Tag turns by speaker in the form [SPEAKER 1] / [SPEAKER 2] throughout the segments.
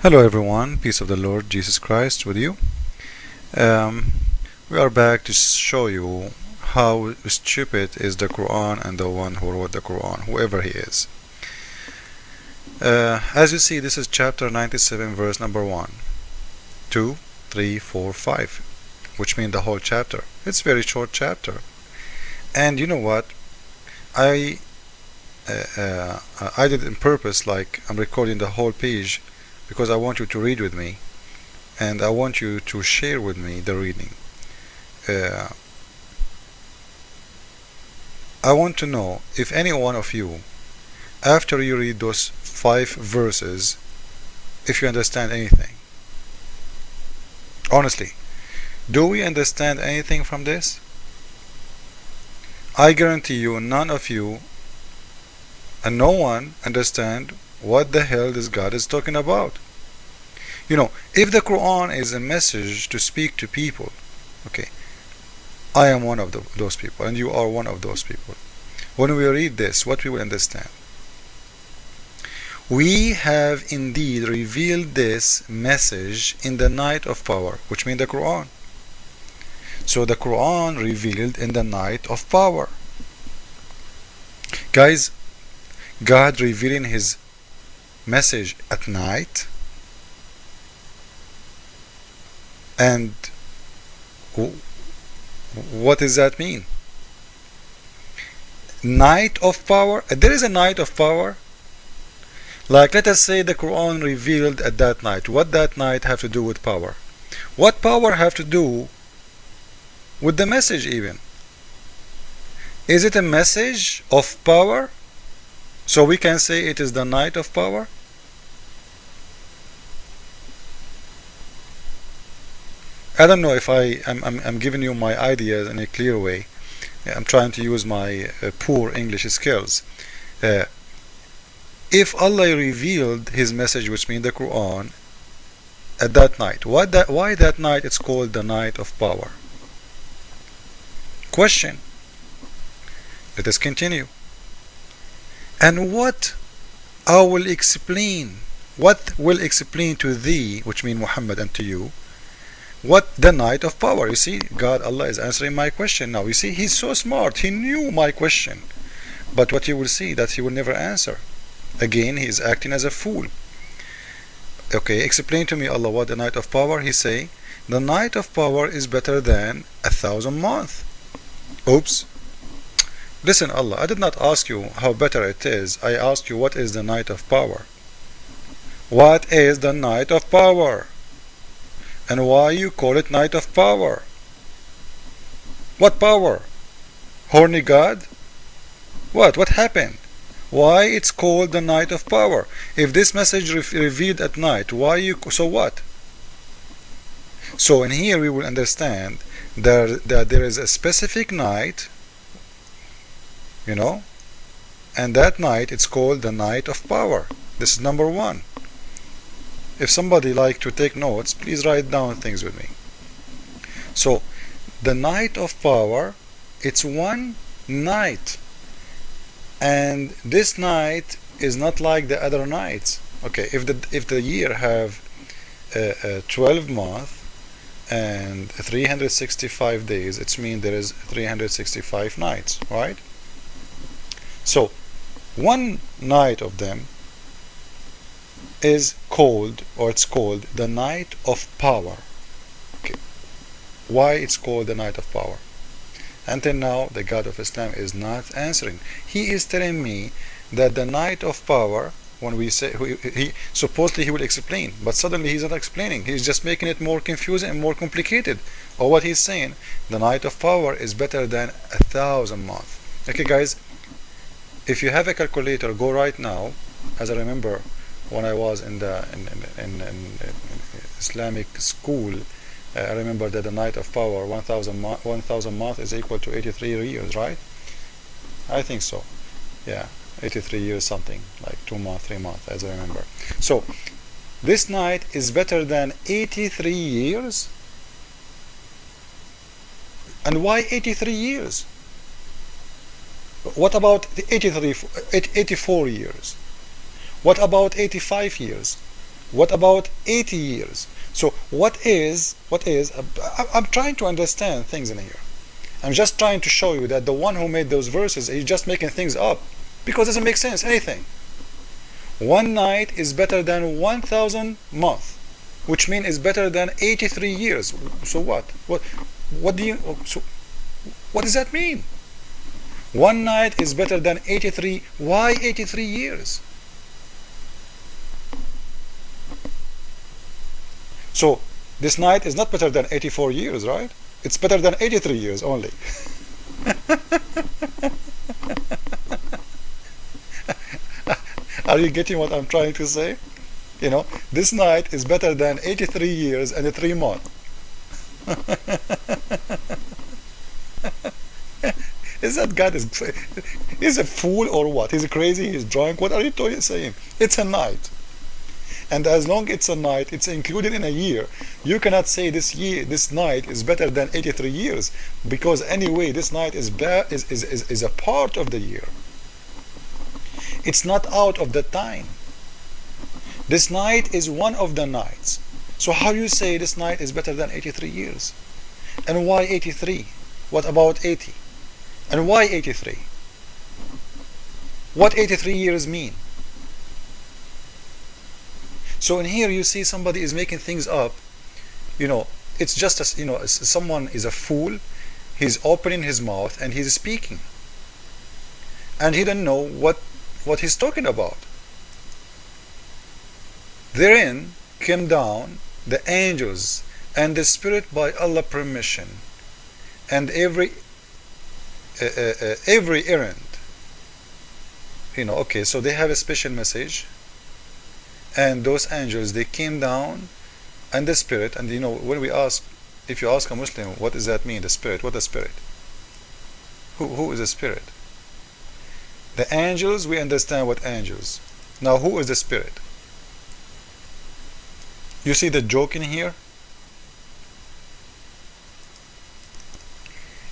[SPEAKER 1] Hello everyone, peace of the Lord Jesus Christ with you. Um, we are back to show you how stupid is the Quran and the one who wrote the Quran, whoever he is. As you see, this is chapter 97, verse number 1, 2, 3, 4, 5, which means the whole chapter. It's a very short chapter. And you know what? I did it on purpose, like I'm recording the whole page because I want you to read with me and I want you to share with me the reading. I want to know if any one of you, after you read those 5 verses, if you understand anything. Honestly, do we understand anything from this? I guarantee you none of you and no one understand what the hell this God is talking about. You know, if the Quran is a message to speak to people, okay, I am one of those people and you are one of those people. When we read this, what we will understand? We have indeed revealed this message in the night of power, which means the Quran. So the Quran revealed in the night of power. Guys, God revealing his message at night, and what does that mean? Night of power? There is a night of power. Like, let us say the Quran revealed at that night. What that night have to do with power? What power have to do with the message even? Is it a message of power? So we can say it is the night of power? I don't know if I'm giving you my ideas in a clear way. I'm trying to use my poor English skills. If Allah revealed his message, which means the Quran, at that night, why that night it's called the night of power? Question. Let us continue. And what will explain to thee, which means Muhammad, and to you, what the night of power? You see, Allah is answering my question now. You see, he's so smart, he knew my question, but what you will see that he will never answer. Again, he is acting as a fool. Okay, explain to me, Allah, what the night of power? He say, the night of power is better than 1,000 months. Oops. Listen, Allah, I did not ask you how better it is. I asked you what is the night of power. What is the night of power? And why you call it night of power? What power? Horny God? What happened? Why it's called the night of power? If this message revealed at night, why you, so what? So in here we will understand that there is a specific night, you know, and that night it's called the night of power. This is number 1. If somebody like to take notes, please write down things with me. So the night of power, it's one night, and this night is not like the other nights. Okay, if the year have 12 months and 365 days, it means there is 365 nights, right? So one night of them is called, or it's called the night of power. Okay, why it's called the night of power? Until now the God of Islam is not answering. He is telling me that the night of power, when we say he supposedly he will explain, but suddenly he's not explaining. He's just making it more confusing and more complicated. Or what he's saying, the night of power is better than 1,000 months. Okay guys, if you have a calculator, go right now. As I remember, when I was in Islamic school, I remember that the night of power, 1,000 months is equal to 83 years, right? I think so. Yeah, 83 years something, like 2 months, 3 months, as I remember. So this night is better than 83 years. And why 83 years? What about the 84 years? What about 85 years? What about 80 years? So I'm trying to understand things in here. I'm just trying to show you that the one who made those verses is just making things up because it doesn't make sense, anything. One night is better than 1,000 months, which means it's better than 83 years. So what? What do you? So what does that mean? One night is better than 83. Why 83 years? So this night is not better than 84 years, right? It's better than 83 years only. Are you getting what I'm trying to say? You know, this night is better than 83 years and 3 months. Is that God is a fool or what? He's crazy, he's drunk. What are you saying? It's a night. And as long it's a night, it's included in a year. You cannot say this night is better than 83 years, because anyway, this night is a part of the year. It's not out of the time. This night is one of the nights. So how you say this night is better than 83 years? And why 83? What about 80? And why 83? What 83 years mean? So in here you see somebody is making things up. You know, it's just as, you know, someone is a fool. He's opening his mouth and he's speaking, and he doesn't know what he's talking about. Therein came down the angels and the spirit by Allah's permission, and every errand. You know, okay, so they have a special message, and those angels, they came down, and the spirit. And you know, when we ask, if you ask a Muslim, what does that mean, the spirit? What is spirit? Who is the spirit? The angels, we understand what angels. Now who is the spirit? You see the joke in here?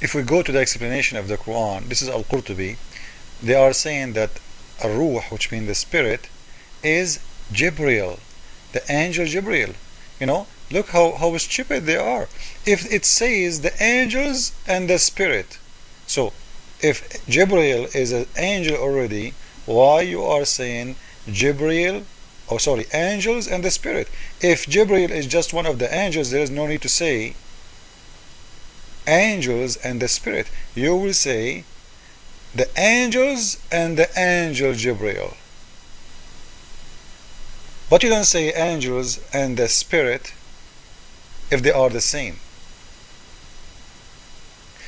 [SPEAKER 1] If we go to the explanation of the Quran, this is Al-Qurtubi, they are saying that Ar-Ruh, which means the spirit, is Jibril, the angel Jibril. You know, look how stupid they are. If it says the angels and the spirit, so if Jibril is an angel already, why you are saying Jibril, oh sorry, angels and the spirit? If Jibril is just one of the angels, there is no need to say angels and the spirit. You will say the angels and the angel Jibril. But you don't say angels and the spirit if they are the same.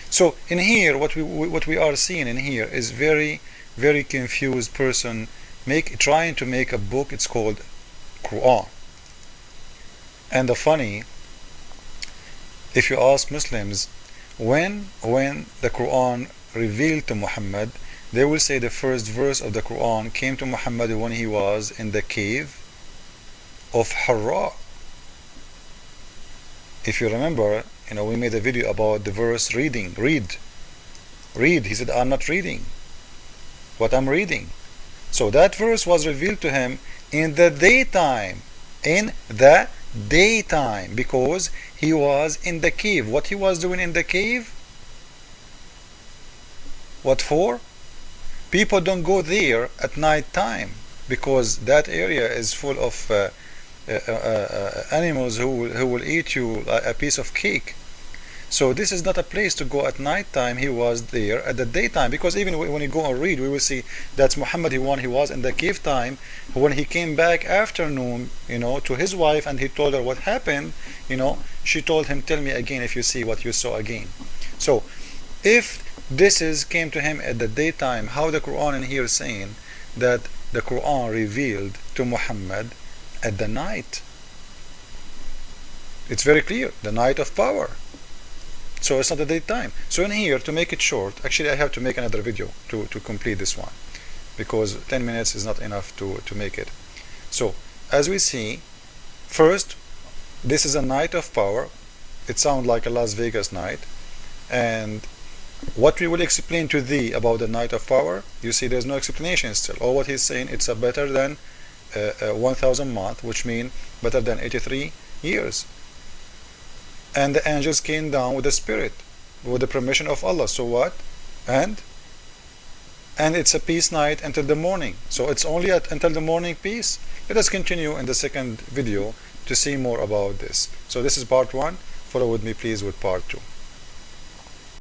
[SPEAKER 1] So in here, what we are seeing in here is very confused person trying to make a book. It's called Quran. And the funny, if you ask Muslims, when the Quran revealed to Muhammad, they will say the first verse of the Quran came to Muhammad when he was in the cave of Hira. If you remember, you know, we made a video about the verse read. He said, I'm not reading what I'm reading. So that verse was revealed to him in the daytime, because he was in the cave. What he was doing in the cave? What for? People don't go there at night time, because that area is full of animals who will eat you a piece of cake. So this is not a place to go at night time. He was there at the daytime, because even when you go and read, we will see that's Muhammad. He was in the cave time. When he came back afternoon, you know, to his wife, and he told her what happened, you know, she told him, tell me again if you see what you saw again. So if this came to him at the daytime, how the Quran in here is saying that the Quran revealed to Muhammad at the night? It's very clear, the night of power. So it's not the daytime. So in here, to make it short, actually I have to make another video to complete this one, because 10 minutes is not enough to make it. So as we see, first, this is a night of power. It sounds like a Las Vegas night. And what we will explain to thee about the night of power, you see there's no explanation still. All what he's saying, it's a better than 1000 months, which mean better than 83 years. And the angels came down with the spirit, with the permission of Allah. So what? And it's a peace night until the morning. So it's only until the morning peace. Let us continue in the second video to see more about this. So this is part 1. Follow with me please with part 2.